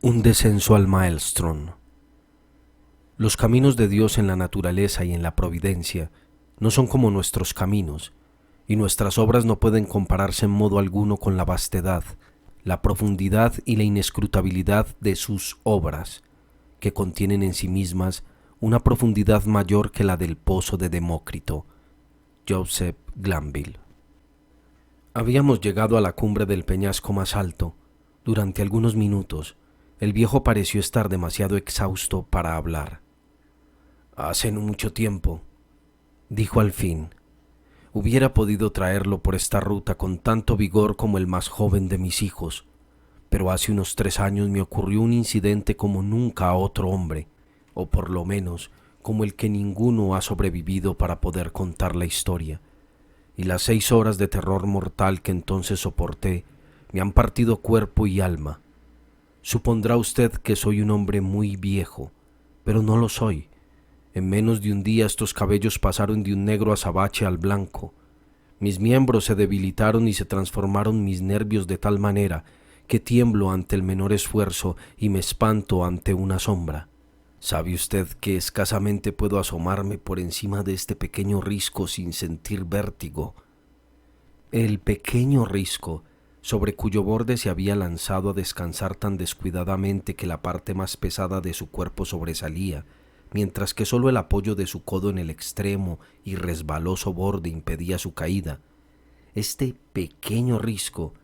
Un descenso al Maelstrom. Los caminos de Dios en la naturaleza y en la providencia no son como nuestros caminos, y nuestras obras no pueden compararse en modo alguno con la vastedad, la profundidad y la inescrutabilidad de sus obras, que contienen en sí mismas una profundidad mayor que la del pozo de Demócrito. Joseph Glanville. Habíamos llegado a la cumbre del peñasco más alto. Durante algunos minutos, el viejo pareció estar demasiado exhausto para hablar. «Hace no mucho tiempo», dijo al fin, «hubiera podido traerlo por esta ruta con tanto vigor como el más joven de mis hijos, pero hace unos 3 años me ocurrió un incidente como nunca a otro hombre, o por lo menos como el que ninguno ha sobrevivido para poder contar la historia, y las 6 horas de terror mortal que entonces soporté me han partido cuerpo y alma. Supondrá usted que soy un hombre muy viejo, pero no lo soy. En menos de un día estos cabellos pasaron de un negro azabache al blanco. Mis miembros se debilitaron y se transformaron mis nervios de tal manera que tiemblo ante el menor esfuerzo y me espanto ante una sombra. ¿Sabe usted que escasamente puedo asomarme por encima de este pequeño risco sin sentir vértigo? El pequeño risco, sobre cuyo borde se había lanzado a descansar tan descuidadamente que la parte más pesada de su cuerpo sobresalía, mientras que solo el apoyo de su codo en el extremo y resbaloso borde impedía su caída. Este pequeño risco,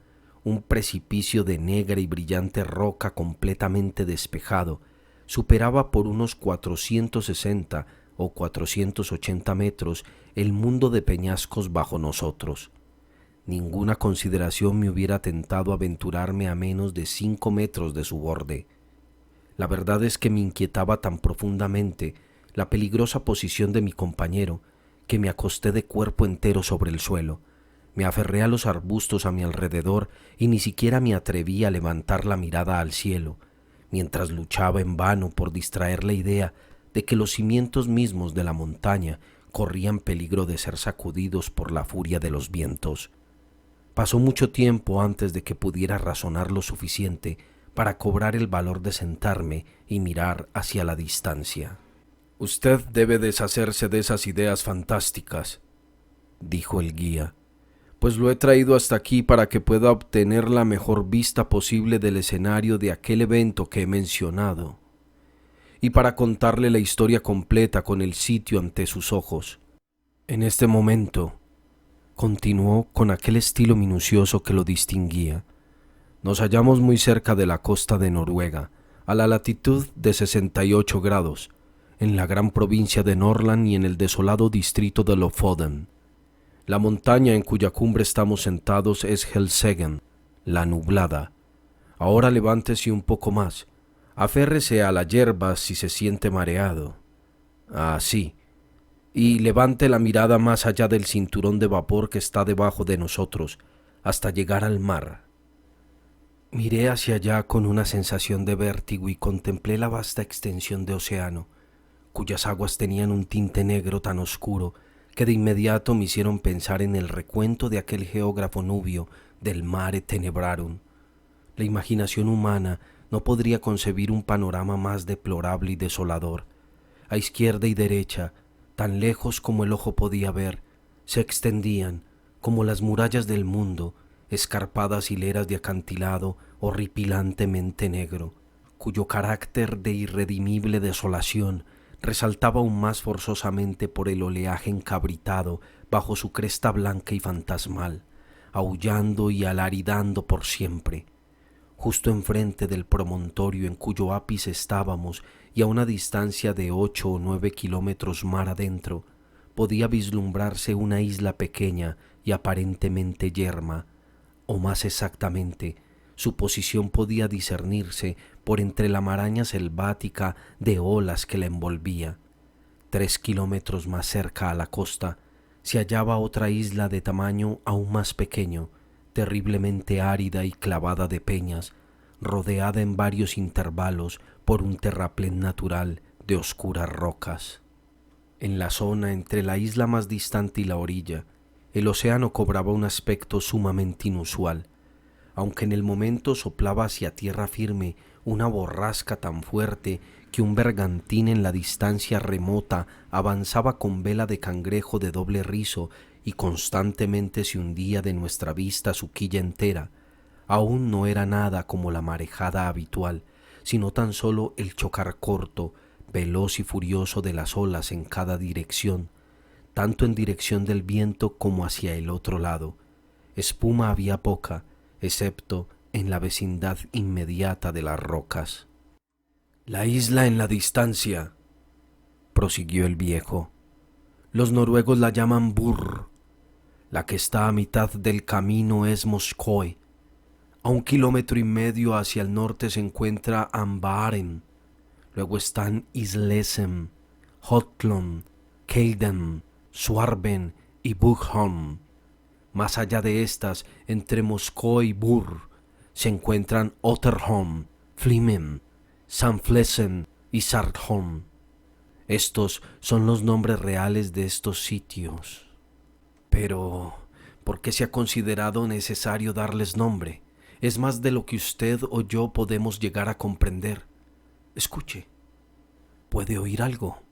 un precipicio de negra y brillante roca completamente despejado, superaba por unos 460 o 480 metros el mundo de peñascos bajo nosotros. Ninguna consideración me hubiera tentado a aventurarme a menos de 5 metros de su borde. La verdad es que me inquietaba tan profundamente la peligrosa posición de mi compañero que me acosté de cuerpo entero sobre el suelo. Me aferré a los arbustos a mi alrededor y ni siquiera me atreví a levantar la mirada al cielo, mientras luchaba en vano por distraer la idea de que los cimientos mismos de la montaña corrían peligro de ser sacudidos por la furia de los vientos. Pasó mucho tiempo antes de que pudiera razonar lo suficiente para cobrar el valor de sentarme y mirar hacia la distancia. «Usted debe deshacerse de esas ideas fantásticas», dijo el guía, «pues lo he traído hasta aquí para que pueda obtener la mejor vista posible del escenario de aquel evento que he mencionado, y para contarle la historia completa con el sitio ante sus ojos. En este momento», continuó con aquel estilo minucioso que lo distinguía, «nos hallamos muy cerca de la costa de Noruega, a la latitud de 68 grados, en la gran provincia de Norland y en el desolado distrito de Lofoten. La montaña en cuya cumbre estamos sentados es Helseggen, la nublada. Ahora levántese un poco más, aférrese a la hierba si se siente mareado. Así. Y levante la mirada más allá del cinturón de vapor que está debajo de nosotros, hasta llegar al mar». Miré hacia allá con una sensación de vértigo y contemplé la vasta extensión de océano, cuyas aguas tenían un tinte negro tan oscuro que de inmediato me hicieron pensar en el recuento de aquel geógrafo nubio del Mare Tenebrarum. La imaginación humana no podría concebir un panorama más deplorable y desolador. A izquierda y derecha, tan lejos como el ojo podía ver, se extendían, como las murallas del mundo, escarpadas hileras de acantilado horripilantemente negro, cuyo carácter de irredimible desolación resaltaba aún más forzosamente por el oleaje encabritado bajo su cresta blanca y fantasmal, aullando y alaridando por siempre. Justo enfrente del promontorio en cuyo ápice estábamos y a una distancia de 8 o 9 kilómetros mar adentro, podía vislumbrarse una isla pequeña y aparentemente yerma, o más exactamente, su posición podía discernirse por entre la maraña selvática de olas que la envolvía. 3 kilómetros más cerca a la costa se hallaba otra isla de tamaño aún más pequeño, terriblemente árida y clavada de peñas, rodeada en varios intervalos por un terraplén natural de oscuras rocas. En la zona entre la isla más distante y la orilla, el océano cobraba un aspecto sumamente inusual. aunque en el momento soplaba hacia tierra firme una borrasca tan fuerte que un bergantín en la distancia remota avanzaba con vela de cangrejo de doble rizo y constantemente se hundía de nuestra vista su quilla entera. Aún no era nada como la marejada habitual, sino tan solo el chocar corto, veloz y furioso de las olas en cada dirección, tanto en dirección del viento como hacia el otro lado. Espuma había poca, excepto en la vecindad inmediata de las rocas. La isla en la distancia, prosiguió el viejo. Los noruegos la llaman Burr. La que está a mitad del camino es Moskoe. A 1,5 kilómetros hacia el norte se encuentra Ambaren. Luego están Islesem, Hotlund, Keldem, Swarben y Bugholm. Más allá de estas, entre Moskoe y Burr, se encuentran Otterholm, Flimen, Sandflesen y Sartholm. Estos son los nombres reales de estos sitios. Pero, ¿por qué se ha considerado necesario darles nombre? Es más de lo que usted o yo podemos llegar a comprender. Escuche. ¿Puede oír algo?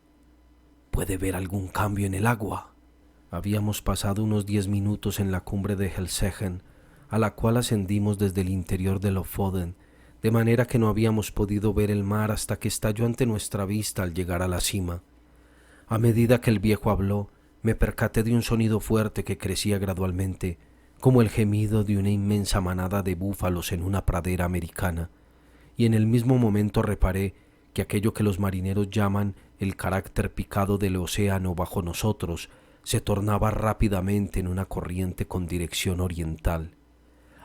¿Puede ver algún cambio en el agua? Habíamos pasado unos 10 minutos en la cumbre de Helseggen, a la cual ascendimos desde el interior de Lofoden, de manera que no habíamos podido ver el mar hasta que estalló ante nuestra vista al llegar a la cima. A medida que el viejo habló, me percaté de un sonido fuerte que crecía gradualmente, como el gemido de una inmensa manada de búfalos en una pradera americana, y en el mismo momento reparé que aquello que los marineros llaman el carácter picado del océano bajo nosotros se tornaba rápidamente en una corriente con dirección oriental.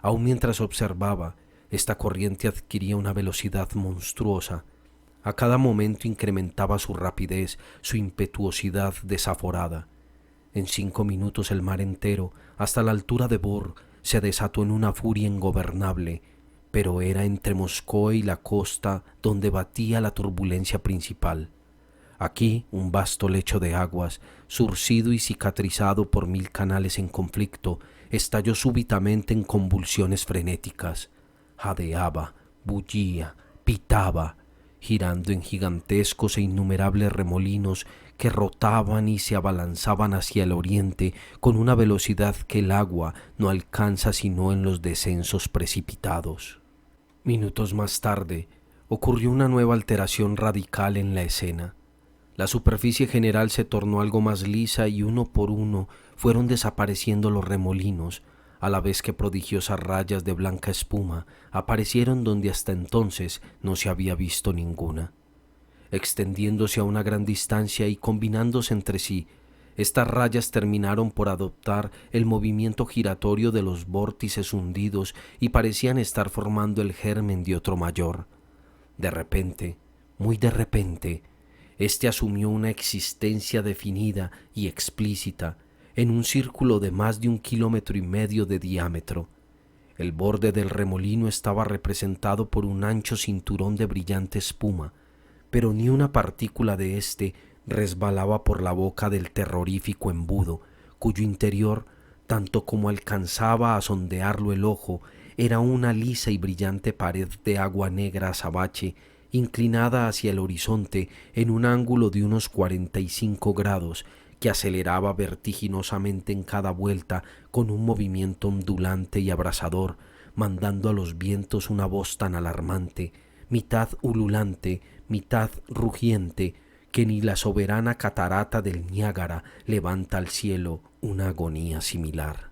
Aun mientras observaba, esta corriente adquiría una velocidad monstruosa. A cada momento incrementaba su rapidez, su impetuosidad desaforada. En 5 minutos el mar entero, hasta la altura de Burr, se desató en una furia ingobernable, pero era entre Moskoe y la costa donde batía la turbulencia principal. Aquí un vasto lecho de aguas, surcido y cicatrizado por 1000 canales en conflicto, estalló súbitamente en convulsiones frenéticas. Jadeaba, bullía, pitaba, girando en gigantescos e innumerables remolinos que rotaban y se abalanzaban hacia el oriente con una velocidad que el agua no alcanza sino en los descensos precipitados. Minutos más tarde, ocurrió una nueva alteración radical en la escena. La superficie general se tornó algo más lisa y uno por uno fueron desapareciendo los remolinos, a la vez que prodigiosas rayas de blanca espuma aparecieron donde hasta entonces no se había visto ninguna. Extendiéndose a una gran distancia y combinándose entre sí, estas rayas terminaron por adoptar el movimiento giratorio de los vórtices hundidos y parecían estar formando el germen de otro mayor. De repente, muy de repente, este asumió una existencia definida y explícita en un círculo de más de 1,5 kilómetros de diámetro. El borde del remolino estaba representado por un ancho cinturón de brillante espuma, pero ni una partícula de éste resbalaba por la boca del terrorífico embudo, cuyo interior, tanto como alcanzaba a sondearlo el ojo, era una lisa y brillante pared de agua negra azabache, inclinada hacia el horizonte en un ángulo de unos 45 grados, que aceleraba vertiginosamente en cada vuelta con un movimiento ondulante y abrasador, mandando a los vientos una voz tan alarmante, mitad ululante, mitad rugiente, que ni la soberana catarata del Niágara levanta al cielo una agonía similar.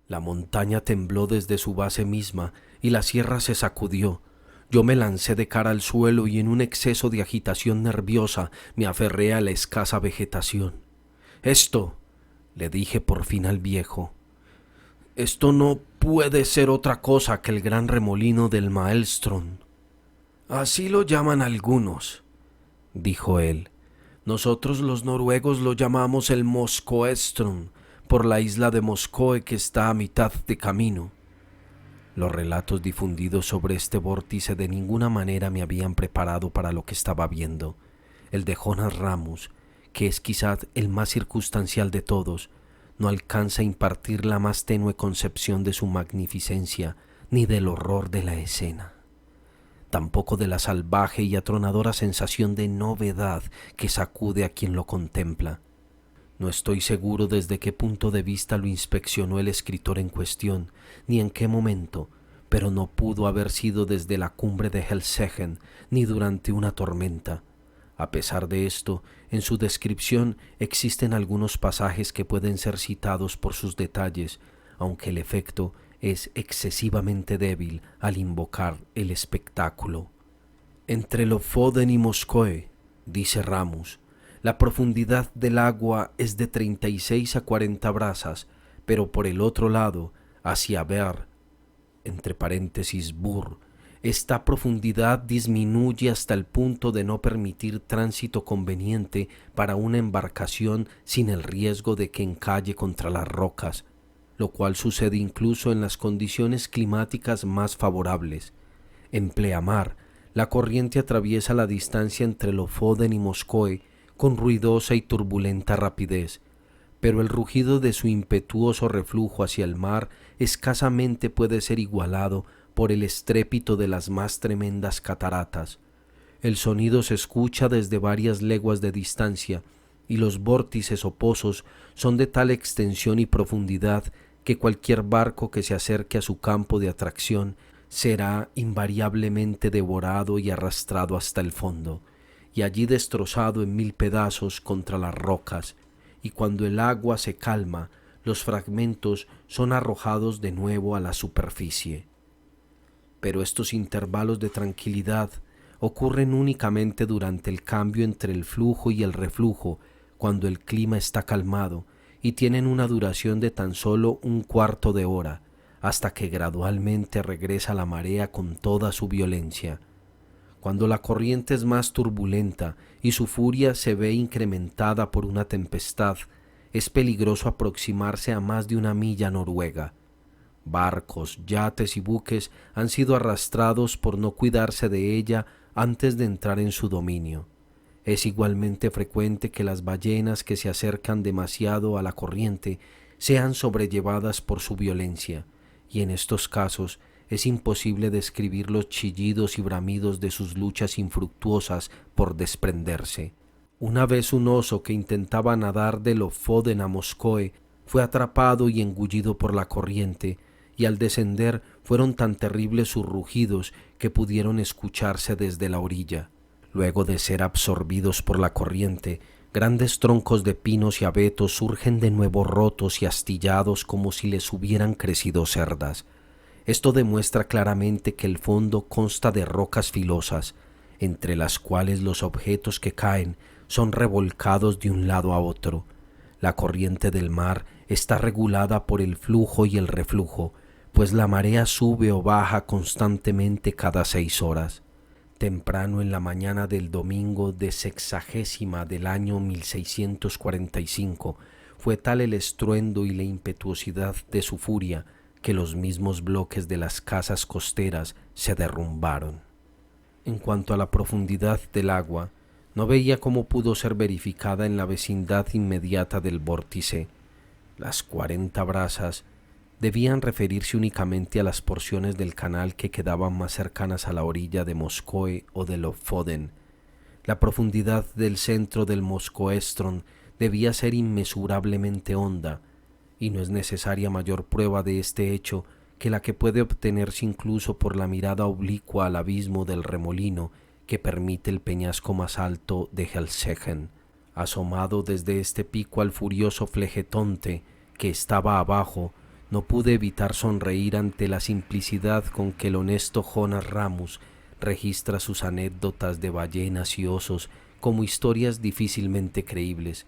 La montaña tembló desde su base misma y la sierra se sacudió. Yo me lancé de cara al suelo y en un exceso de agitación nerviosa me aferré a la escasa vegetación. «Esto», le dije por fin al viejo, «esto no puede ser otra cosa que el gran remolino del Maelstrom». «Así lo llaman algunos», dijo él. «Nosotros los noruegos lo llamamos el Moskoestrom, por la isla de Moskoe que está a mitad de camino». Los relatos difundidos sobre este vórtice de ninguna manera me habían preparado para lo que estaba viendo. El de Jonas Ramus, que es quizás el más circunstancial de todos, no alcanza a impartir la más tenue concepción de su magnificencia, ni del horror de la escena, tampoco de la salvaje y atronadora sensación de novedad que sacude a quien lo contempla. No estoy seguro desde qué punto de vista lo inspeccionó el escritor en cuestión, ni en qué momento, pero no pudo haber sido desde la cumbre de Helseggen, ni durante una tormenta. A pesar de esto, en su descripción existen algunos pasajes que pueden ser citados por sus detalles, aunque el efecto es excesivamente débil al invocar el espectáculo. Entre Lofoden y Moskoe, dice Ramus, la profundidad del agua es de 36 a 40 brazas, pero por el otro lado, hacia Ver, entre paréntesis Bur, esta profundidad disminuye hasta el punto de no permitir tránsito conveniente para una embarcación sin el riesgo de que encalle contra las rocas, lo cual sucede incluso en las condiciones climáticas más favorables. En pleamar, la corriente atraviesa la distancia entre Lofoden y Moskoe con ruidosa y turbulenta rapidez, pero el rugido de su impetuoso reflujo hacia el mar escasamente puede ser igualado por el estrépito de las más tremendas cataratas. El sonido se escucha desde varias leguas de distancia, y los vórtices o pozos son de tal extensión y profundidad que cualquier barco que se acerque a su campo de atracción será invariablemente devorado y arrastrado hasta el fondo, y allí destrozado en 1000 pedazos contra las rocas, y cuando el agua se calma, los fragmentos son arrojados de nuevo a la superficie. Pero estos intervalos de tranquilidad ocurren únicamente durante el cambio entre el flujo y el reflujo, cuando el clima está calmado, y tienen una duración de tan solo un cuarto de hora, hasta que gradualmente regresa la marea con toda su violencia. Cuando la corriente es más turbulenta y su furia se ve incrementada por una tempestad, es peligroso aproximarse a más de 1 milla noruega. Barcos, yates y buques han sido arrastrados por no cuidarse de ella antes de entrar en su dominio. Es igualmente frecuente que las ballenas que se acercan demasiado a la corriente sean sobrellevadas por su violencia, y en estos casos es imposible describir los chillidos y bramidos de sus luchas infructuosas por desprenderse. Una vez un oso que intentaba nadar de Lofoden a Moskoe fue atrapado y engullido por la corriente, y al descender fueron tan terribles sus rugidos que pudieron escucharse desde la orilla. Luego de ser absorbidos por la corriente, grandes troncos de pinos y abetos surgen de nuevo rotos y astillados como si les hubieran crecido cerdas. Esto demuestra claramente que el fondo consta de rocas filosas, entre las cuales los objetos que caen son revolcados de un lado a otro. La corriente del mar está regulada por el flujo y el reflujo, pues la marea sube o baja constantemente cada 6 horas. Temprano en la mañana del domingo de sexagésima del año 1645, fue tal el estruendo y la impetuosidad de su furia que los mismos bloques de las casas costeras se derrumbaron. En cuanto a la profundidad del agua, no veía cómo pudo ser verificada en la vecindad inmediata del vórtice. Las 40 brazas debían referirse únicamente a las porciones del canal que quedaban más cercanas a la orilla de Moskoe o de Lofoden. La profundidad del centro del Moskoestron debía ser inmesurablemente honda, y no es necesaria mayor prueba de este hecho que la que puede obtenerse incluso por la mirada oblicua al abismo del remolino que permite el peñasco más alto de Helseggen. Asomado desde este pico al furioso Flegetonte que estaba abajo, no pude evitar sonreír ante la simplicidad con que el honesto Jonas Ramus registra sus anécdotas de ballenas y osos como historias difícilmente creíbles,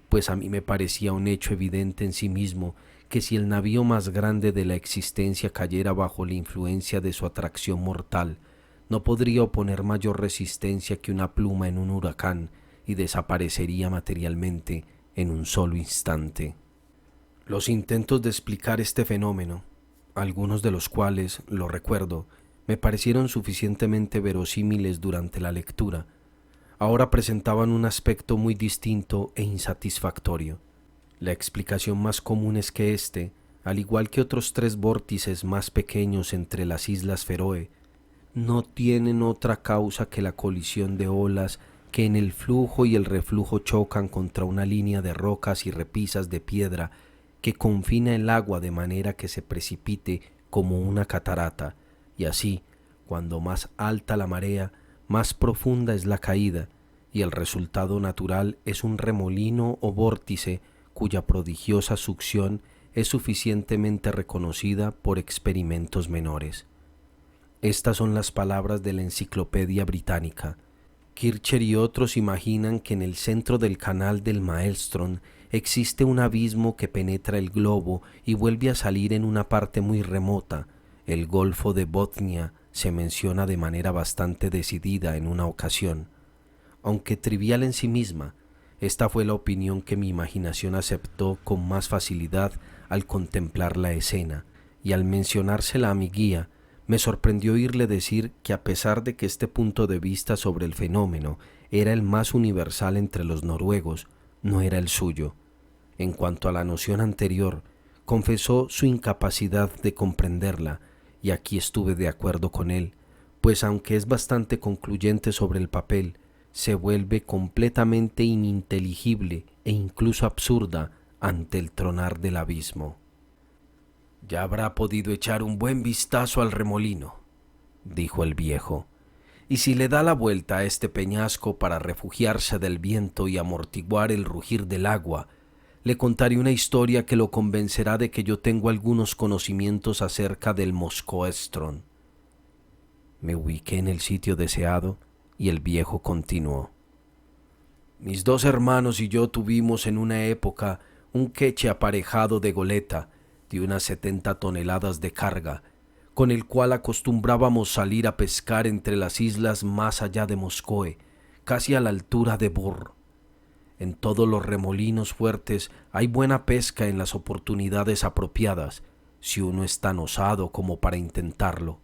pues a mí me parecía un hecho evidente en sí mismo que si el navío más grande de la existencia cayera bajo la influencia de su atracción mortal, no podría oponer mayor resistencia que una pluma en un huracán y desaparecería materialmente en un solo instante. Los intentos de explicar este fenómeno, algunos de los cuales, lo recuerdo, me parecieron suficientemente verosímiles durante la lectura, ahora presentaban un aspecto muy distinto e insatisfactorio. La explicación más común es que éste, al igual que otros 3 vórtices más pequeños entre las Islas Feroe, no tienen otra causa que la colisión de olas que en el flujo y el reflujo chocan contra una línea de rocas y repisas de piedra que confina el agua de manera que se precipite como una catarata, y así, cuando más alta la marea, más profunda es la caída, y el resultado natural es un remolino o vórtice cuya prodigiosa succión es suficientemente reconocida por experimentos menores. Estas son las palabras de la Enciclopedia Británica. Kircher y otros imaginan que en el centro del canal del Maelstrom existe un abismo que penetra el globo y vuelve a salir en una parte muy remota. El Golfo de Botnia se menciona de manera bastante decidida en una ocasión. Aunque trivial en sí misma, esta fue la opinión que mi imaginación aceptó con más facilidad al contemplar la escena, y al mencionársela a mi guía, me sorprendió oírle decir que a pesar de que este punto de vista sobre el fenómeno era el más universal entre los noruegos, no era el suyo. En cuanto a la noción anterior, confesó su incapacidad de comprenderla, y aquí estuve de acuerdo con él, pues aunque es bastante concluyente sobre el papel, se vuelve completamente ininteligible e incluso absurda ante el tronar del abismo. «Ya habrá podido echar un buen vistazo al remolino», dijo el viejo, «y si le da la vuelta a este peñasco para refugiarse del viento y amortiguar el rugir del agua, le contaré una historia que lo convencerá de que yo tengo algunos conocimientos acerca del Moscoestron». Me ubiqué en el sitio deseado y el viejo continuó. «Mis 2 hermanos y yo tuvimos en una época un queche aparejado de goleta de unas 70 toneladas de carga, con el cual acostumbrábamos salir a pescar entre las islas más allá de Moscoe, casi a la altura de Bor. En todos los remolinos fuertes hay buena pesca en las oportunidades apropiadas, si uno es tan osado como para intentarlo.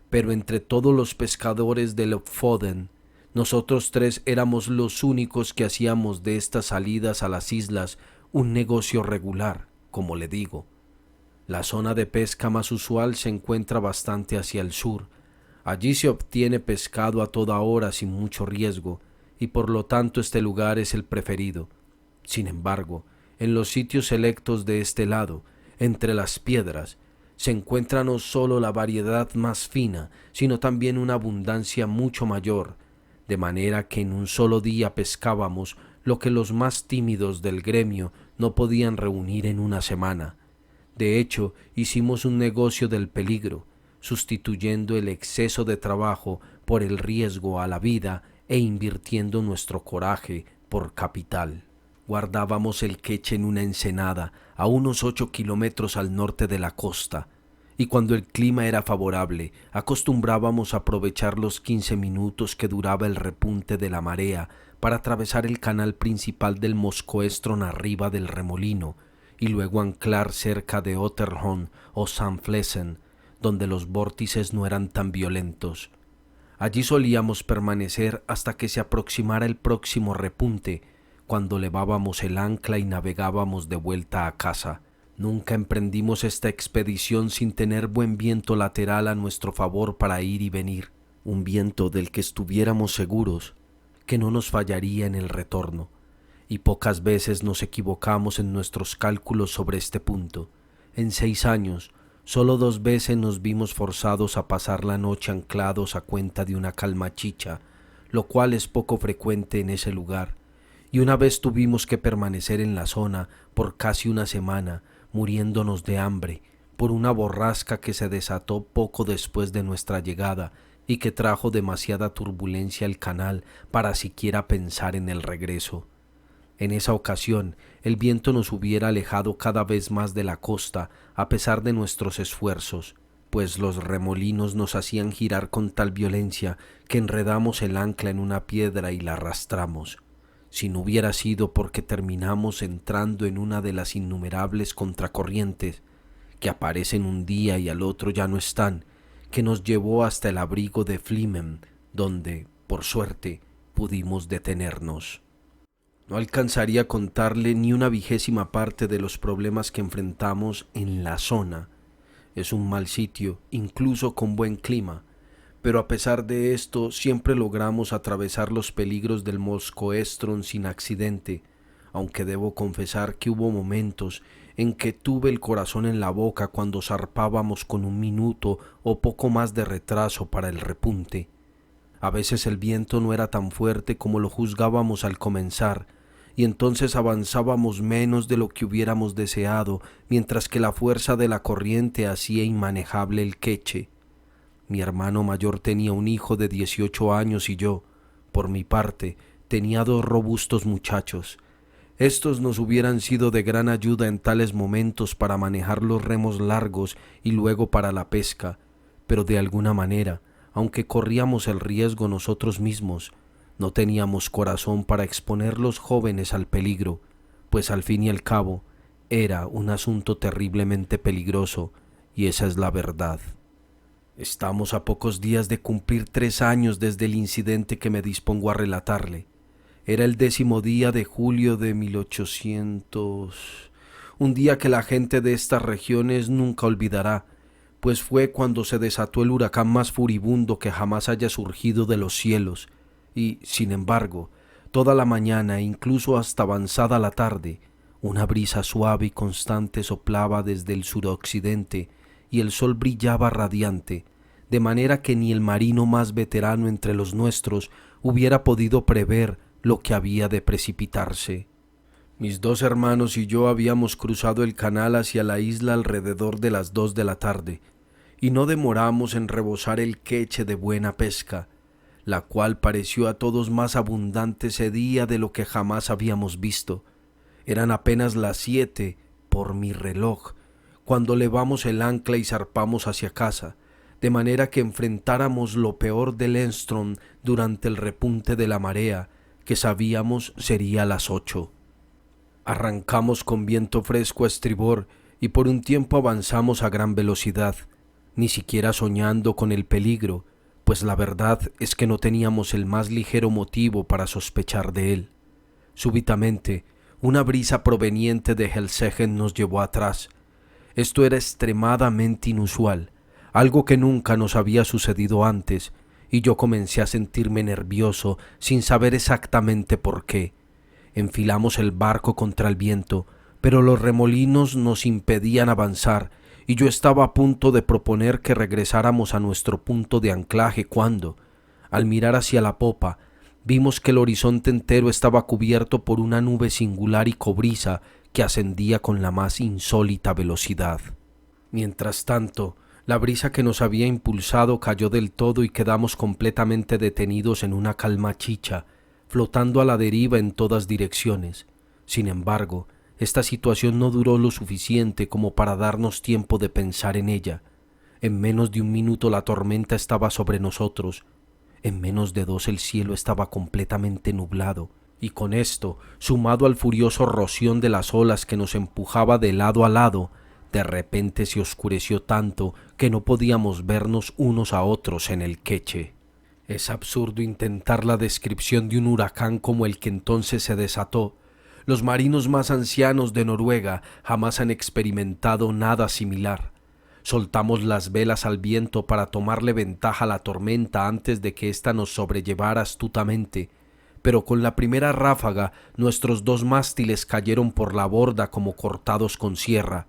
Pero entre todos los pescadores de Lofoden, nosotros 3 éramos los únicos que hacíamos de estas salidas a las islas un negocio regular, como le digo. La zona de pesca más usual se encuentra bastante hacia el sur. Allí se obtiene pescado a toda hora sin mucho riesgo, y por lo tanto este lugar es el preferido. Sin embargo, en los sitios selectos de este lado, entre las piedras, se encuentra no solo la variedad más fina, sino también una abundancia mucho mayor, de manera que en un solo día pescábamos lo que los más tímidos del gremio no podían reunir en una semana. De hecho, hicimos un negocio del peligro, sustituyendo el exceso de trabajo por el riesgo a la vida e invirtiendo nuestro coraje por capital. Guardábamos el queche en una ensenada a unos 8 kilómetros al norte de la costa, y cuando el clima era favorable, acostumbrábamos aprovechar los 15 minutos que duraba el repunte de la marea para atravesar el canal principal del Moscoestron arriba del remolino, y luego anclar cerca de Otterhorn o Sandflesen, donde los vórtices no eran tan violentos. Allí solíamos permanecer hasta que se aproximara el próximo repunte, cuando levábamos el ancla y navegábamos de vuelta a casa. Nunca emprendimos esta expedición sin tener buen viento lateral a nuestro favor para ir y venir, un viento del que estuviéramos seguros que no nos fallaría en el retorno. Y pocas veces nos equivocamos en nuestros cálculos sobre este punto. En 6 años, solo 2 veces nos vimos forzados a pasar la noche anclados a cuenta de una calmachicha, lo cual es poco frecuente en ese lugar, y una vez tuvimos que permanecer en la zona por casi una semana, muriéndonos de hambre, por una borrasca que se desató poco después de nuestra llegada y que trajo demasiada turbulencia al canal para siquiera pensar en el regreso. En esa ocasión, el viento nos hubiera alejado cada vez más de la costa a pesar de nuestros esfuerzos, pues los remolinos nos hacían girar con tal violencia que enredamos el ancla en una piedra y la arrastramos. Si no hubiera sido porque terminamos entrando en una de las innumerables contracorrientes que aparecen un día y al otro ya no están, que nos llevó hasta el abrigo de Flimen, donde, por suerte, pudimos detenernos. No alcanzaría a contarle ni una vigésima parte de los problemas que enfrentamos en la zona. Es un mal sitio, incluso con buen clima, pero a pesar de esto siempre logramos atravesar los peligros del Moscoestron sin accidente, aunque debo confesar que hubo momentos en que tuve el corazón en la boca cuando zarpábamos con un minuto o poco más de retraso para el repunte. A veces el viento no era tan fuerte como lo juzgábamos al comenzar, y entonces avanzábamos menos de lo que hubiéramos deseado, mientras que la fuerza de la corriente hacía inmanejable el queche. Mi hermano mayor tenía un hijo de 18 años y yo, por mi parte, tenía 2 robustos muchachos. Estos nos hubieran sido de gran ayuda en tales momentos para manejar los remos largos y luego para la pesca, pero de alguna manera, aunque corríamos el riesgo nosotros mismos, no teníamos corazón para exponer los jóvenes al peligro, pues al fin y al cabo era un asunto terriblemente peligroso, y esa es la verdad. Estamos a pocos días de cumplir 3 años desde el incidente que me dispongo a relatarle. Era el 10º día de julio de 1800, un día que la gente de estas regiones nunca olvidará, pues fue cuando se desató el huracán más furibundo que jamás haya surgido de los cielos, y, sin embargo, toda la mañana e incluso hasta avanzada la tarde, una brisa suave y constante soplaba desde el suroccidente y el sol brillaba radiante, de manera que ni el marino más veterano entre los nuestros hubiera podido prever lo que había de precipitarse. Mis 2 hermanos y yo habíamos cruzado el canal hacia la isla alrededor de las 2 de la tarde, y no demoramos en rebosar el queche de buena pesca, la cual pareció a todos más abundante ese día de lo que jamás habíamos visto. Eran apenas las 7, por mi reloj, cuando levamos el ancla y zarpamos hacia casa, de manera que enfrentáramos lo peor del Enstrom durante el repunte de la marea, que sabíamos sería a las 8. Arrancamos con viento fresco a estribor y por un tiempo avanzamos a gran velocidad, ni siquiera soñando con el peligro, pues la verdad es que no teníamos el más ligero motivo para sospechar de él. Súbitamente, una brisa proveniente de Helseggen nos llevó atrás. Esto era extremadamente inusual, algo que nunca nos había sucedido antes, y yo comencé a sentirme nervioso sin saber exactamente por qué. Enfilamos el barco contra el viento, pero los remolinos nos impedían avanzar, y yo estaba a punto de proponer que regresáramos a nuestro punto de anclaje cuando, al mirar hacia la popa, vimos que el horizonte entero estaba cubierto por una nube singular y cobriza que ascendía con la más insólita velocidad. Mientras tanto, la brisa que nos había impulsado cayó del todo y quedamos completamente detenidos en una calma chicha, flotando a la deriva en todas direcciones. Sin embargo, esta situación no duró lo suficiente como para darnos tiempo de pensar en ella. En menos de un minuto la tormenta estaba sobre nosotros. En menos de 2 el cielo estaba completamente nublado, y con esto, sumado al furioso roción de las olas que nos empujaba de lado a lado, de repente se oscureció tanto que no podíamos vernos unos a otros en el queche. Es absurdo intentar la descripción de un huracán como el que entonces se desató. Los marinos más ancianos de Noruega jamás han experimentado nada similar. Soltamos las velas al viento para tomarle ventaja a la tormenta antes de que ésta nos sobrellevara astutamente, pero con la primera ráfaga nuestros 2 mástiles cayeron por la borda como cortados con sierra,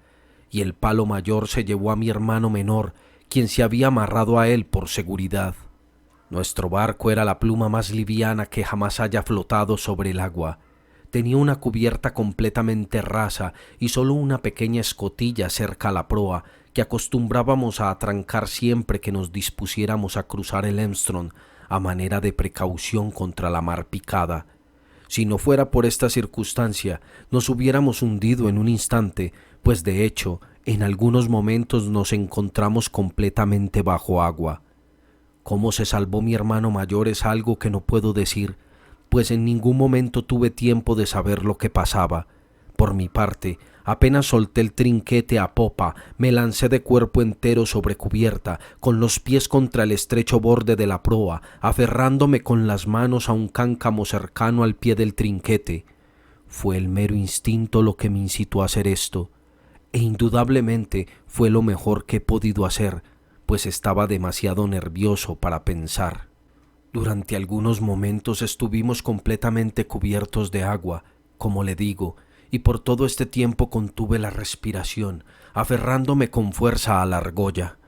y el palo mayor se llevó a mi hermano menor, quien se había amarrado a él por seguridad. Nuestro barco era la pluma más liviana que jamás haya flotado sobre el agua. Tenía una cubierta completamente rasa y solo una pequeña escotilla cerca a la proa que acostumbrábamos a atrancar siempre que nos dispusiéramos a cruzar el Enstrom a manera de precaución contra la mar picada. Si no fuera por esta circunstancia, nos hubiéramos hundido en un instante, pues de hecho, en algunos momentos nos encontramos completamente bajo agua. Cómo se salvó mi hermano mayor es algo que no puedo decir, pues en ningún momento tuve tiempo de saber lo que pasaba. Por mi parte, apenas solté el trinquete a popa, me lancé de cuerpo entero sobre cubierta, con los pies contra el estrecho borde de la proa, aferrándome con las manos a un cáncamo cercano al pie del trinquete. Fue el mero instinto lo que me incitó a hacer esto, e indudablemente fue lo mejor que he podido hacer, pues estaba demasiado nervioso para pensar. Durante algunos momentos estuvimos completamente cubiertos de agua, como le digo, y por todo este tiempo contuve la respiración, aferrándome con fuerza a la argolla.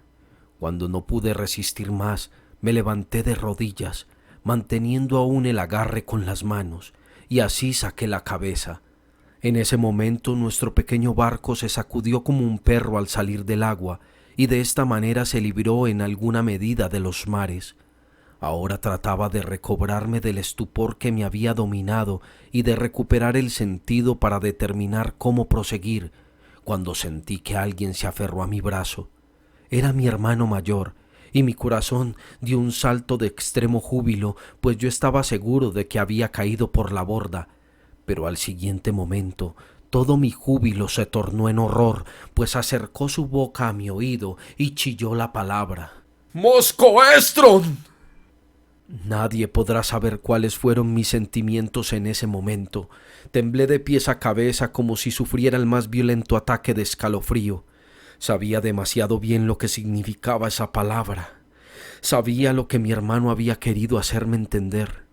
Cuando no pude resistir más, me levanté de rodillas, manteniendo aún el agarre con las manos, y así saqué la cabeza. En ese momento nuestro pequeño barco se sacudió como un perro al salir del agua, y de esta manera se libró en alguna medida de los mares. Ahora trataba de recobrarme del estupor que me había dominado y de recuperar el sentido para determinar cómo proseguir, cuando sentí que alguien se aferró a mi brazo. Era mi hermano mayor, y mi corazón dio un salto de extremo júbilo, pues yo estaba seguro de que había caído por la borda. Pero al siguiente momento todo mi júbilo se tornó en horror, pues acercó su boca a mi oído y chilló la palabra: ¡Moscoestron! Nadie podrá saber cuáles fueron mis sentimientos en ese momento. Temblé de pies a cabeza como si sufriera el más violento ataque de escalofrío. Sabía demasiado bien lo que significaba esa palabra. Sabía lo que mi hermano había querido hacerme entender.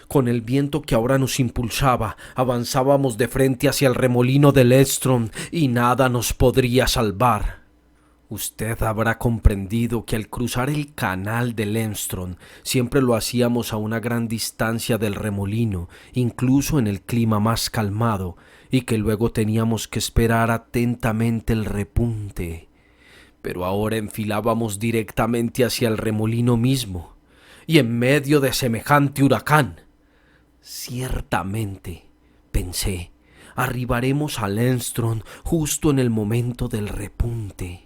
Con el viento que ahora nos impulsaba, avanzábamos de frente hacia el remolino del Estron y nada nos podría salvar. Usted habrá comprendido que al cruzar el canal del Estron siempre lo hacíamos a una gran distancia del remolino, incluso en el clima más calmado, y que luego teníamos que esperar atentamente el repunte. Pero ahora enfilábamos directamente hacia el remolino mismo, y en medio de semejante huracán. Ciertamente, pensé, arribaremos al Estron justo en el momento del repunte.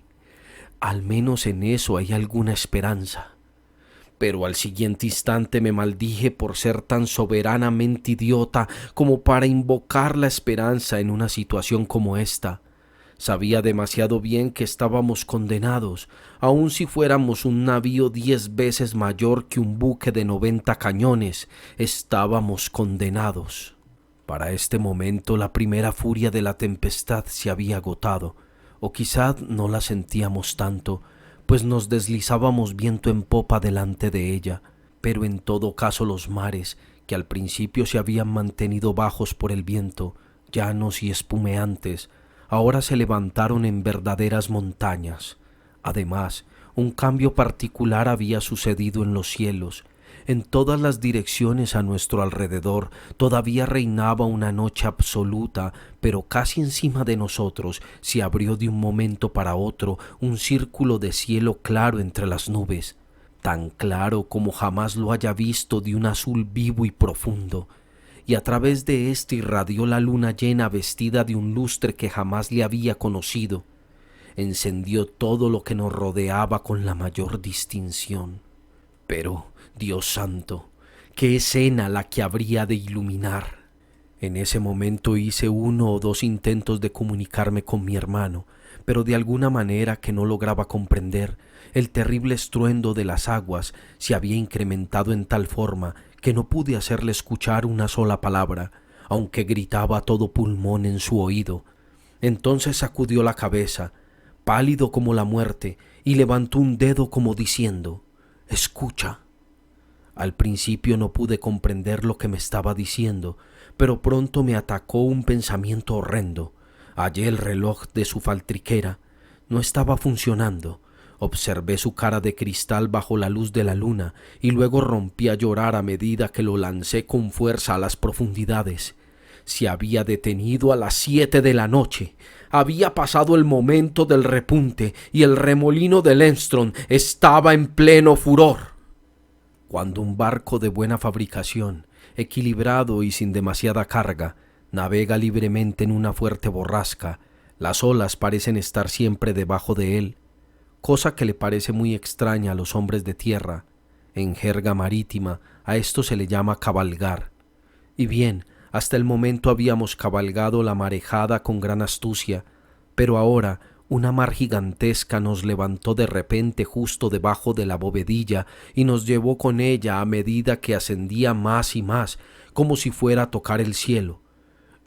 Al menos en eso hay alguna esperanza. Pero al siguiente instante me maldije por ser tan soberanamente idiota como para invocar la esperanza en una situación como esta. Sabía demasiado bien que estábamos condenados, aun si fuéramos un navío 10 veces mayor que un buque de 90 cañones, estábamos condenados. Para este momento la primera furia de la tempestad se había agotado, o quizá no la sentíamos tanto, pues nos deslizábamos viento en popa delante de ella, pero en todo caso los mares, que al principio se habían mantenido bajos por el viento, llanos y espumeantes, ahora se levantaron en verdaderas montañas. Además, un cambio particular había sucedido en los cielos. En todas las direcciones a nuestro alrededor todavía reinaba una noche absoluta, pero casi encima de nosotros se abrió de un momento para otro un círculo de cielo claro entre las nubes, tan claro como jamás lo haya visto, de un azul vivo y profundo, y a través de éste irradió la luna llena vestida de un lustre que jamás le había conocido. Encendió todo lo que nos rodeaba con la mayor distinción. Pero, Dios santo, qué escena la que habría de iluminar. En ese momento hice 1 o 2 intentos de comunicarme con mi hermano, pero de alguna manera que no lograba comprender, el terrible estruendo de las aguas se había incrementado en tal forma que no pude hacerle escuchar una sola palabra, aunque gritaba a todo pulmón en su oído. Entonces sacudió la cabeza, pálido como la muerte, y levantó un dedo como diciendo: «Escucha». Al principio no pude comprender lo que me estaba diciendo, pero pronto me atacó un pensamiento horrendo. Hallé el reloj de su faltriquera. No estaba funcionando. Observé su cara de cristal bajo la luz de la luna y luego rompí a llorar a medida que lo lancé con fuerza a las profundidades. Se había detenido a las 7 de la noche. Había pasado el momento del repunte y el remolino del Estron estaba en pleno furor. Cuando un barco de buena fabricación, equilibrado y sin demasiada carga, navega libremente en una fuerte borrasca, las olas parecen estar siempre debajo de él, cosa que le parece muy extraña a los hombres de tierra. En jerga marítima a esto se le llama cabalgar. Y bien, hasta el momento habíamos cabalgado la marejada con gran astucia, pero ahora una mar gigantesca nos levantó de repente justo debajo de la bovedilla y nos llevó con ella a medida que ascendía más y más, como si fuera a tocar el cielo.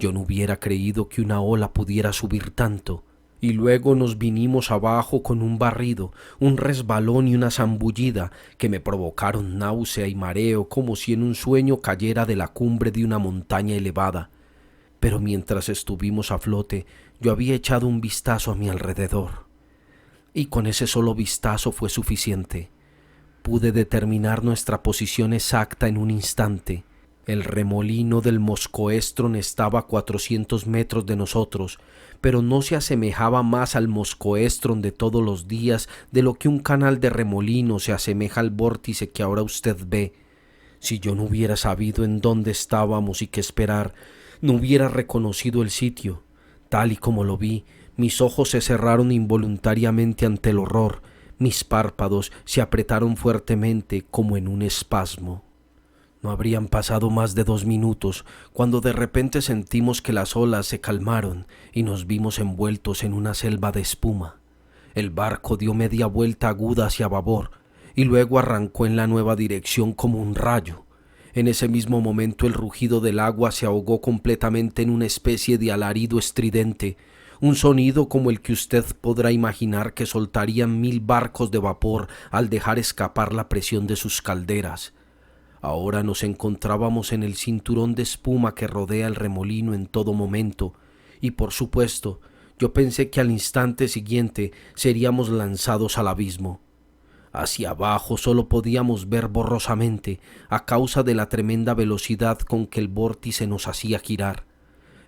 Yo no hubiera creído que una ola pudiera subir tanto. Y luego nos vinimos abajo con un barrido, un resbalón y una zambullida que me provocaron náusea y mareo como si en un sueño cayera de la cumbre de una montaña elevada. Pero mientras estuvimos a flote, yo había echado un vistazo a mi alrededor. Y con ese solo vistazo fue suficiente. Pude determinar nuestra posición exacta en un instante. El remolino del Moscoestron estaba a 400 metros de nosotros, pero no se asemejaba más al Moscoestron de todos los días de lo que un canal de remolino se asemeja al vórtice que ahora usted ve. Si yo no hubiera sabido en dónde estábamos y qué esperar, no hubiera reconocido el sitio. Tal y como lo vi, mis ojos se cerraron involuntariamente ante el horror, mis párpados se apretaron fuertemente como en un espasmo. No habrían pasado más de 2 minutos cuando de repente sentimos que las olas se calmaron y nos vimos envueltos en una selva de espuma. El barco dio media vuelta aguda hacia babor y luego arrancó en la nueva dirección como un rayo. En ese mismo momento el rugido del agua se ahogó completamente en una especie de alarido estridente, un sonido como el que usted podrá imaginar que soltarían 1000 barcos de vapor al dejar escapar la presión de sus calderas. Ahora nos encontrábamos en el cinturón de espuma que rodea el remolino en todo momento, y por supuesto, yo pensé que al instante siguiente seríamos lanzados al abismo. Hacia abajo solo podíamos ver borrosamente a causa de la tremenda velocidad con que el vórtice nos hacía girar.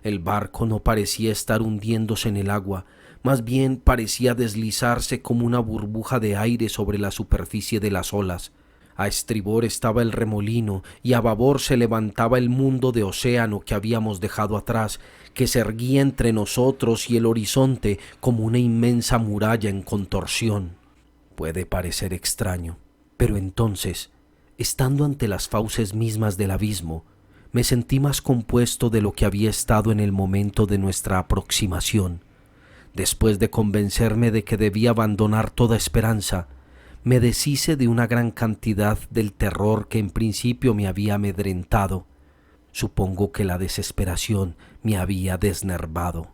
El barco no parecía estar hundiéndose en el agua, más bien parecía deslizarse como una burbuja de aire sobre la superficie de las olas. A estribor estaba el remolino y a babor se levantaba el mundo de océano que habíamos dejado atrás, que se erguía entre nosotros y el horizonte como una inmensa muralla en contorsión. Puede parecer extraño, pero entonces, estando ante las fauces mismas del abismo, me sentí más compuesto de lo que había estado en el momento de nuestra aproximación. Después de convencerme de que debía abandonar toda esperanza, me deshice de una gran cantidad del terror que en principio me había amedrentado. Supongo que la desesperación me había desnervado.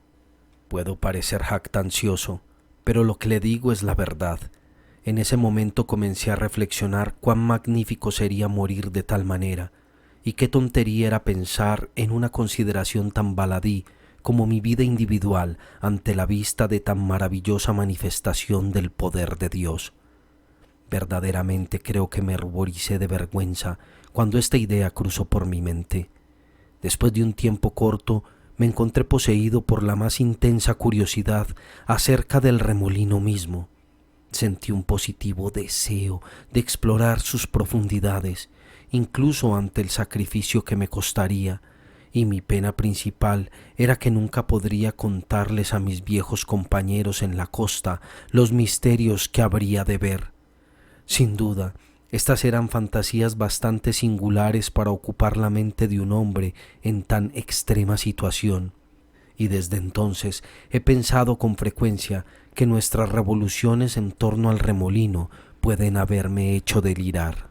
Puedo parecer jactancioso, pero lo que le digo es la verdad. En ese momento comencé a reflexionar cuán magnífico sería morir de tal manera, y qué tontería era pensar en una consideración tan baladí como mi vida individual ante la vista de tan maravillosa manifestación del poder de Dios. Verdaderamente creo que me ruboricé de vergüenza cuando esta idea cruzó por mi mente. Después de un tiempo corto, me encontré poseído por la más intensa curiosidad acerca del remolino mismo. Sentí un positivo deseo de explorar sus profundidades, incluso ante el sacrificio que me costaría, y mi pena principal era que nunca podría contarles a mis viejos compañeros en la costa los misterios que habría de ver. Sin duda, estas eran fantasías bastante singulares para ocupar la mente de un hombre en tan extrema situación, y desde entonces he pensado con frecuencia que nuestras revoluciones en torno al remolino pueden haberme hecho delirar.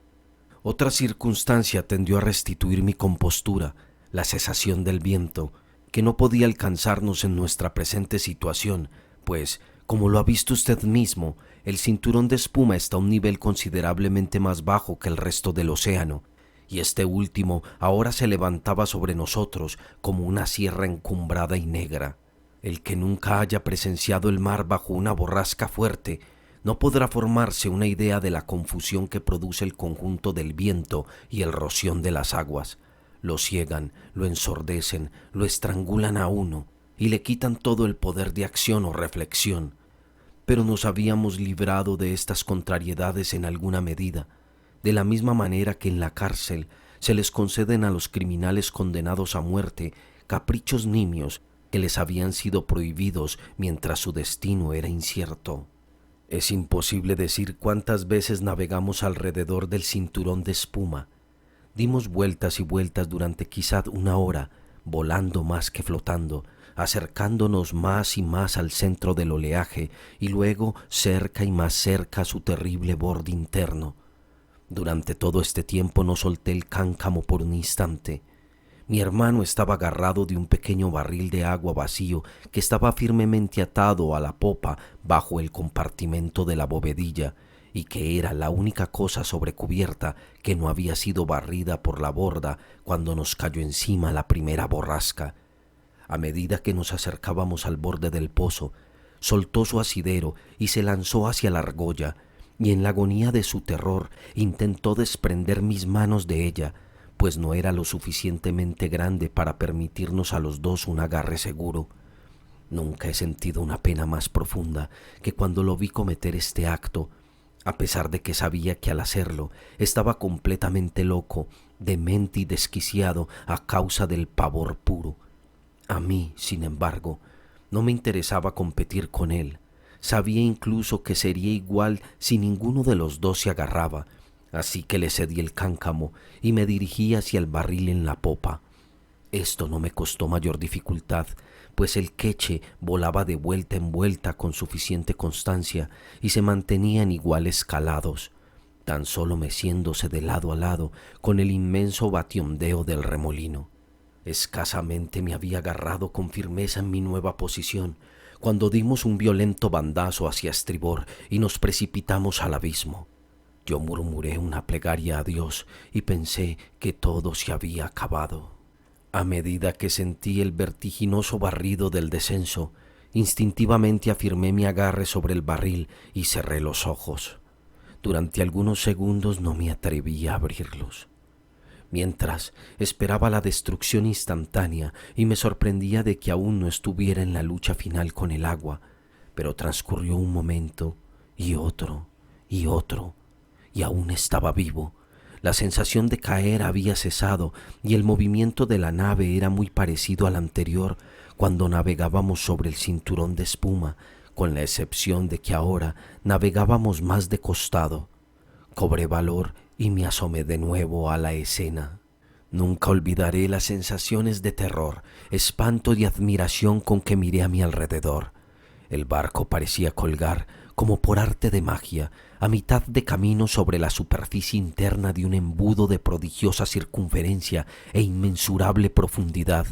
Otra circunstancia tendió a restituir mi compostura, la cesación del viento, que no podía alcanzarnos en nuestra presente situación, pues, como lo ha visto usted mismo, el cinturón de espuma está a un nivel considerablemente más bajo que el resto del océano, y este último ahora se levantaba sobre nosotros como una sierra encumbrada y negra. El que nunca haya presenciado el mar bajo una borrasca fuerte no podrá formarse una idea de la confusión que produce el conjunto del viento y el roción de las aguas. Lo ciegan, lo ensordecen, lo estrangulan a uno y le quitan todo el poder de acción o reflexión. Pero nos habíamos librado de estas contrariedades en alguna medida, de la misma manera que en la cárcel se les conceden a los criminales condenados a muerte caprichos nimios que les habían sido prohibidos mientras su destino era incierto. Es imposible decir cuántas veces navegamos alrededor del cinturón de espuma. Dimos vueltas y vueltas durante quizá 1 hora, volando más que flotando, acercándonos más y más al centro del oleaje y luego cerca y más cerca a su terrible borde interno. Durante todo este tiempo no solté el cáncamo por un instante. Mi hermano estaba agarrado de un pequeño barril de agua vacío que estaba firmemente atado a la popa bajo el compartimento de la bovedilla y que era la única cosa sobre cubierta que no había sido barrida por la borda cuando nos cayó encima la primera borrasca. A medida que nos acercábamos al borde del pozo, soltó su asidero y se lanzó hacia la argolla, y en la agonía de su terror intentó desprender mis manos de ella, pues no era lo suficientemente grande para permitirnos a los dos un agarre seguro. Nunca he sentido una pena más profunda que cuando lo vi cometer este acto, a pesar de que sabía que al hacerlo estaba completamente loco, demente y desquiciado a causa del pavor puro. A mí, sin embargo, no me interesaba competir con él. Sabía incluso que sería igual si ninguno de los dos se agarraba, así que le cedí el cáncamo y me dirigí hacia el barril en la popa. Esto no me costó mayor dificultad, pues el queche volaba de vuelta en vuelta con suficiente constancia y se mantenía en iguales calados, tan solo meciéndose de lado a lado con el inmenso bationdeo del remolino. Escasamente me había agarrado con firmeza en mi nueva posición cuando dimos un violento bandazo hacia estribor y nos precipitamos al abismo. Yo murmuré una plegaria a Dios y pensé que todo se había acabado. A medida que sentí el vertiginoso barrido del descenso, instintivamente afirmé mi agarre sobre el barril y cerré los ojos. Durante algunos segundos no me atreví a abrirlos. Mientras esperaba la destrucción instantánea y me sorprendía de que aún no estuviera en la lucha final con el agua, pero transcurrió un momento y otro y otro, y aún estaba vivo. La sensación de caer había cesado y el movimiento de la nave era muy parecido al anterior cuando navegábamos sobre el cinturón de espuma, con la excepción de que ahora navegábamos más de costado. Cobré valor y me asomé de nuevo a la escena. Nunca olvidaré las sensaciones de terror, espanto y admiración con que miré a mi alrededor. El barco parecía colgar, como por arte de magia, a mitad de camino sobre la superficie interna de un embudo de prodigiosa circunferencia e inmensurable profundidad,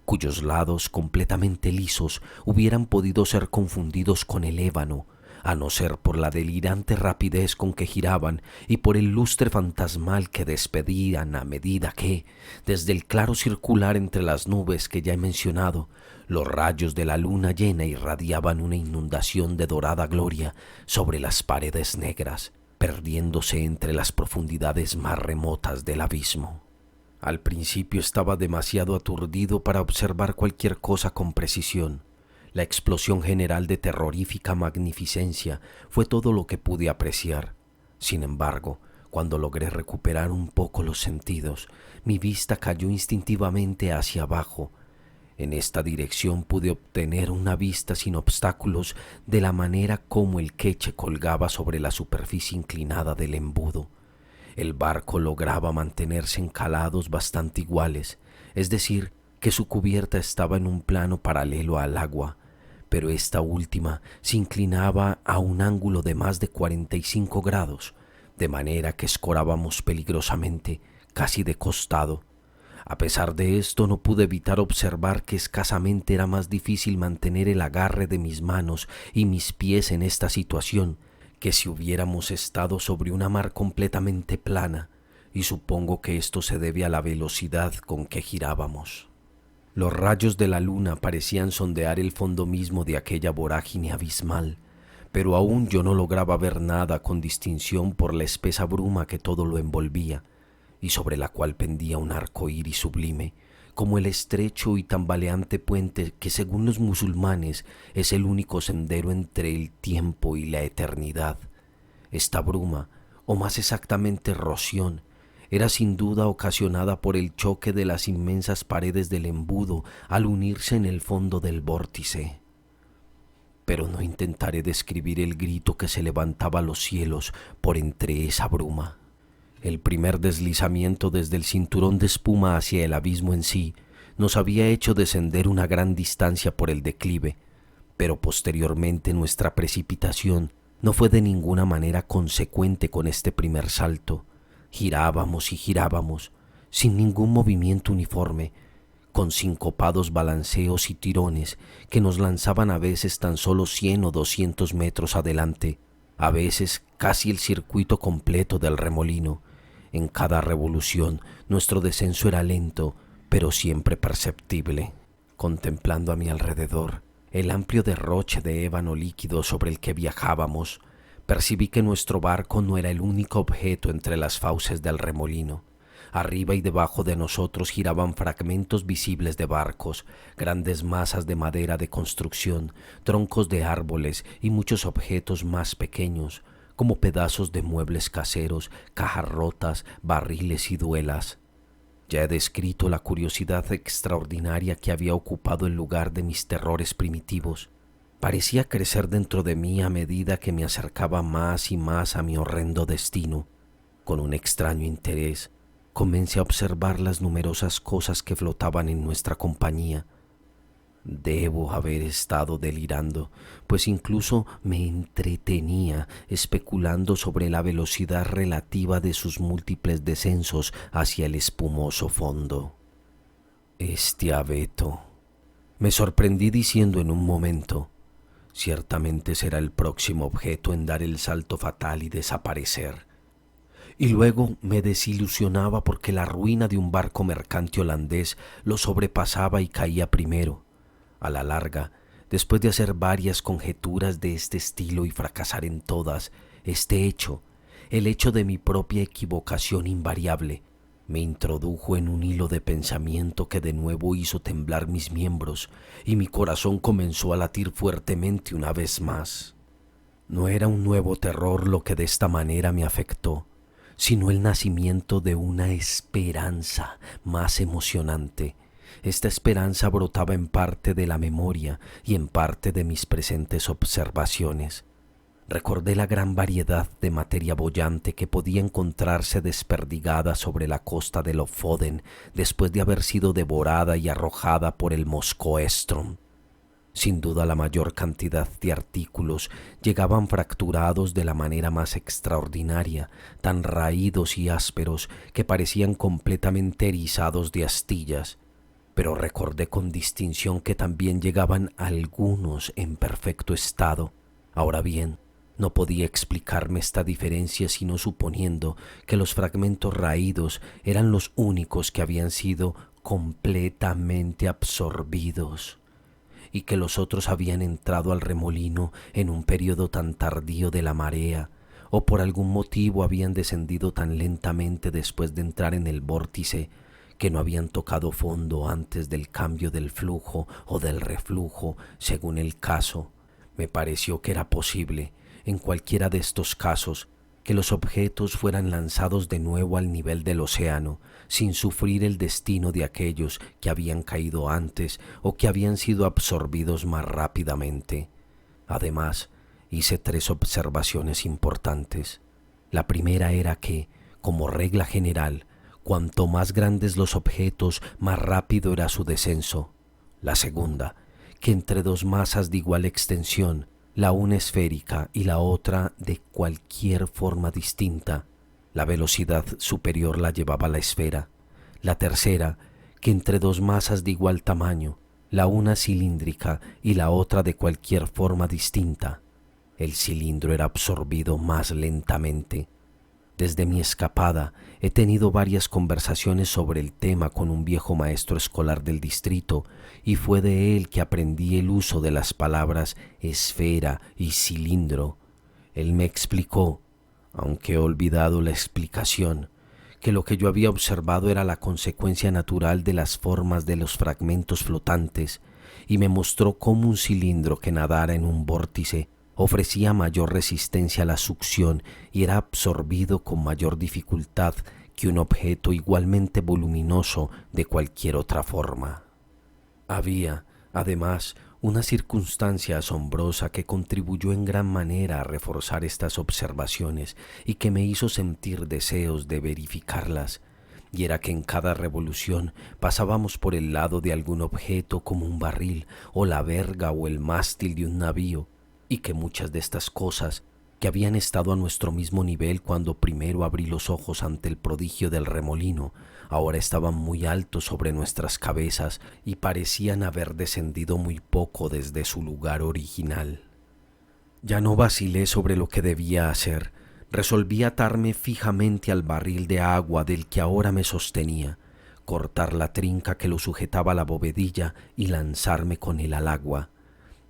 cuyos lados completamente lisos hubieran podido ser confundidos con el ébano, a no ser por la delirante rapidez con que giraban y por el lustre fantasmal que despedían a medida que, desde el claro circular entre las nubes que ya he mencionado, los rayos de la luna llena irradiaban una inundación de dorada gloria sobre las paredes negras, perdiéndose entre las profundidades más remotas del abismo. Al principio estaba demasiado aturdido para observar cualquier cosa con precisión. La explosión general de terrorífica magnificencia fue todo lo que pude apreciar. Sin embargo, cuando logré recuperar un poco los sentidos, mi vista cayó instintivamente hacia abajo. En esta dirección pude obtener una vista sin obstáculos de la manera como el queche colgaba sobre la superficie inclinada del embudo. El barco lograba mantenerse en calados bastante iguales, es decir, que su cubierta estaba en un plano paralelo al agua, pero esta última se inclinaba a un ángulo de más de 45 grados, de manera que escorábamos peligrosamente, casi de costado. A pesar de esto, no pude evitar observar que escasamente era más difícil mantener el agarre de mis manos y mis pies en esta situación que si hubiéramos estado sobre una mar completamente plana, y supongo que esto se debe a la velocidad con que girábamos. Los rayos de la luna parecían sondear el fondo mismo de aquella vorágine abismal, pero aún yo no lograba ver nada con distinción por la espesa bruma que todo lo envolvía, y sobre la cual pendía un arco iris sublime, como el estrecho y tambaleante puente que, según los musulmanes, es el único sendero entre el tiempo y la eternidad. Esta bruma, o más exactamente roción, era sin duda ocasionada por el choque de las inmensas paredes del embudo al unirse en el fondo del vórtice. Pero no intentaré describir el grito que se levantaba a los cielos por entre esa bruma. El primer deslizamiento desde el cinturón de espuma hacia el abismo en sí nos había hecho descender una gran distancia por el declive, pero posteriormente nuestra precipitación no fue de ninguna manera consecuente con este primer salto. Girábamos y girábamos, sin ningún movimiento uniforme, con sincopados balanceos y tirones que nos lanzaban a veces tan solo 100 o 200 metros adelante, a veces casi el circuito completo del remolino. En cada revolución nuestro descenso era lento, pero siempre perceptible. Contemplando a mi alrededor el amplio derroche de ébano líquido sobre el que viajábamos, percibí que nuestro barco no era el único objeto entre las fauces del remolino. Arriba y debajo de nosotros giraban fragmentos visibles de barcos, grandes masas de madera de construcción, troncos de árboles y muchos objetos más pequeños, como pedazos de muebles caseros, cajas rotas, barriles y duelas. Ya he descrito la curiosidad extraordinaria que había ocupado el lugar de mis terrores primitivos. Parecía crecer dentro de mí a medida que me acercaba más y más a mi horrendo destino. Con un extraño interés, comencé a observar las numerosas cosas que flotaban en nuestra compañía. Debo haber estado delirando, pues incluso me entretenía especulando sobre la velocidad relativa de sus múltiples descensos hacia el espumoso fondo. Este abeto. Me sorprendí diciendo en un momento: ciertamente será el próximo objeto en dar el salto fatal y desaparecer. Y luego me desilusionaba porque la ruina de un barco mercante holandés lo sobrepasaba y caía primero. A la larga, después de hacer varias conjeturas de este estilo y fracasar en todas, este hecho, el hecho de mi propia equivocación invariable, me introdujo en un hilo de pensamiento que de nuevo hizo temblar mis miembros y mi corazón comenzó a latir fuertemente una vez más. No era un nuevo terror lo que de esta manera me afectó, sino el nacimiento de una esperanza más emocionante. Esta esperanza brotaba en parte de la memoria y en parte de mis presentes observaciones. Recordé la gran variedad de materia boyante que podía encontrarse desperdigada sobre la costa de Lofoden después de haber sido devorada y arrojada por el Moskoestrom. Sin duda la mayor cantidad de artículos llegaban fracturados de la manera más extraordinaria, tan raídos y ásperos que parecían completamente erizados de astillas. Pero recordé con distinción que también llegaban algunos en perfecto estado. Ahora bien, no podía explicarme esta diferencia sino suponiendo que los fragmentos raídos eran los únicos que habían sido completamente absorbidos y que los otros habían entrado al remolino en un periodo tan tardío de la marea o por algún motivo habían descendido tan lentamente después de entrar en el vórtice que no habían tocado fondo antes del cambio del flujo o del reflujo, según el caso. Me pareció que era posible, en cualquiera de estos casos, que los objetos fueran lanzados de nuevo al nivel del océano, sin sufrir el destino de aquellos que habían caído antes o que habían sido absorbidos más rápidamente. Además, hice 3 observaciones importantes. La primera era que, como regla general, cuanto más grandes los objetos, más rápido era su descenso. La segunda, que entre 2 masas de igual extensión, la una esférica y la otra de cualquier forma distinta, la velocidad superior la llevaba la esfera. La tercera, que entre 2 masas de igual tamaño, la una cilíndrica y la otra de cualquier forma distinta, el cilindro era absorbido más lentamente. Desde mi escapada he tenido varias conversaciones sobre el tema con un viejo maestro escolar del distrito y fue de él que aprendí el uso de las palabras esfera y cilindro. Él me explicó, aunque he olvidado la explicación, que lo que yo había observado era la consecuencia natural de las formas de los fragmentos flotantes y me mostró cómo un cilindro que nadara en un vórtice ofrecía mayor resistencia a la succión y era absorbido con mayor dificultad que un objeto igualmente voluminoso de cualquier otra forma. Había, además, una circunstancia asombrosa que contribuyó en gran manera a reforzar estas observaciones y que me hizo sentir deseos de verificarlas, y era que en cada revolución pasábamos por el lado de algún objeto como un barril o la verga o el mástil de un navío, y que muchas de estas cosas, que habían estado a nuestro mismo nivel cuando primero abrí los ojos ante el prodigio del remolino, ahora estaban muy altos sobre nuestras cabezas y parecían haber descendido muy poco desde su lugar original. Ya no vacilé sobre lo que debía hacer. Resolví atarme fijamente al barril de agua del que ahora me sostenía, cortar la trinca que lo sujetaba a la bovedilla y lanzarme con él al agua.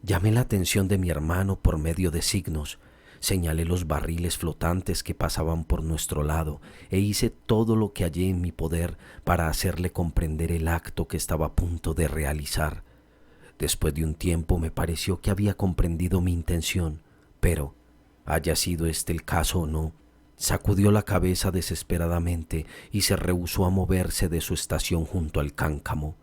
Llamé la atención de mi hermano por medio de signos, señalé los barriles flotantes que pasaban por nuestro lado e hice todo lo que hallé en mi poder para hacerle comprender el acto que estaba a punto de realizar. Después de un tiempo me pareció que había comprendido mi intención, pero, haya sido este el caso o no, sacudió la cabeza desesperadamente y se rehusó a moverse de su estación junto al cáncamo.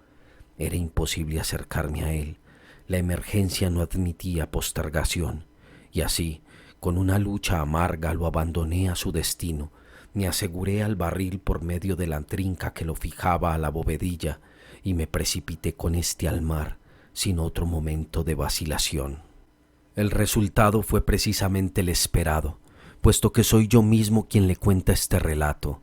Era imposible acercarme a él. La emergencia no admitía postergación, y así, con una lucha amarga, lo abandoné a su destino. Me aseguré al barril por medio de la trinca que lo fijaba a la bovedilla y me precipité con este al mar, sin otro momento de vacilación. El resultado fue precisamente el esperado, puesto que soy yo mismo quien le cuenta este relato,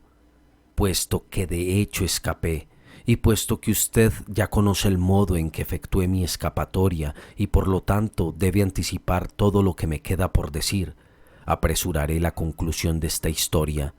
puesto que de hecho escapé, y puesto que usted ya conoce el modo en que efectué mi escapatoria y por lo tanto debe anticipar todo lo que me queda por decir, apresuraré la conclusión de esta historia.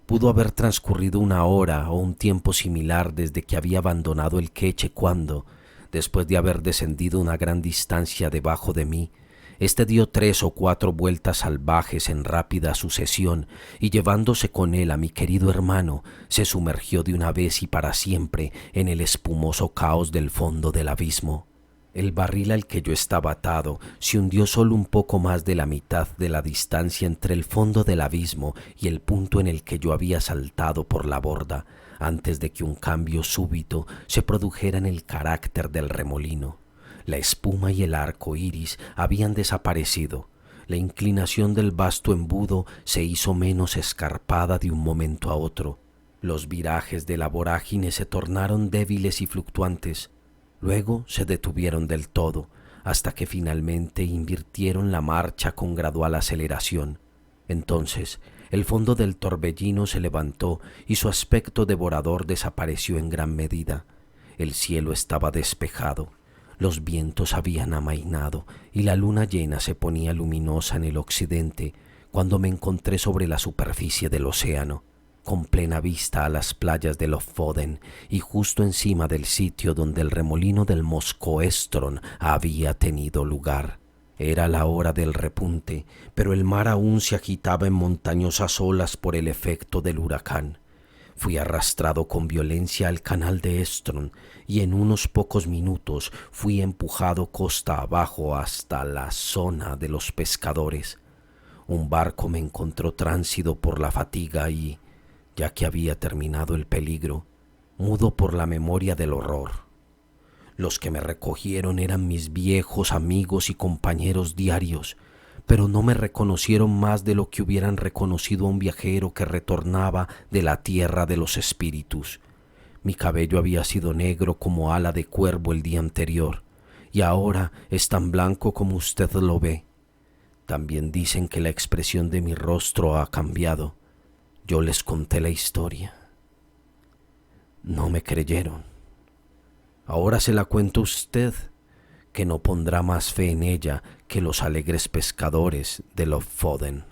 Pudo haber transcurrido una hora o un tiempo similar desde que había abandonado el queche cuando, después de haber descendido una gran distancia debajo de mí, este dio 3 o 4 vueltas salvajes en rápida sucesión y llevándose con él a mi querido hermano, se sumergió de una vez y para siempre en el espumoso caos del fondo del abismo. El barril al que yo estaba atado se hundió solo un poco más de la mitad de la distancia entre el fondo del abismo y el punto en el que yo había saltado por la borda, antes de que un cambio súbito se produjera en el carácter del remolino. La espuma y el arco iris habían desaparecido. La inclinación del vasto embudo se hizo menos escarpada de un momento a otro. Los virajes de la vorágine se tornaron débiles y fluctuantes. Luego se detuvieron del todo, hasta que finalmente invirtieron la marcha con gradual aceleración. Entonces, el fondo del torbellino se levantó y su aspecto devorador desapareció en gran medida. El cielo estaba despejado. Los vientos habían amainado y la luna llena se ponía luminosa en el occidente cuando me encontré sobre la superficie del océano, con plena vista a las playas de Lofoden y justo encima del sitio donde el remolino del Moscoestron había tenido lugar. Era la hora del repunte, pero el mar aún se agitaba en montañosas olas por el efecto del huracán. Fui arrastrado con violencia al canal de Estron y en unos pocos minutos fui empujado costa abajo hasta la zona de los pescadores. Un barco me encontró tránsido por la fatiga y, ya que había terminado el peligro, mudo por la memoria del horror. Los que me recogieron eran mis viejos amigos y compañeros diarios, pero no me reconocieron más de lo que hubieran reconocido a un viajero que retornaba de la tierra de los espíritus. Mi cabello había sido negro como ala de cuervo el día anterior, y ahora es tan blanco como usted lo ve. También dicen que la expresión de mi rostro ha cambiado. Yo les conté la historia. No me creyeron. Ahora se la cuento a usted, que no pondrá más fe en ella que los alegres pescadores de Lofoden.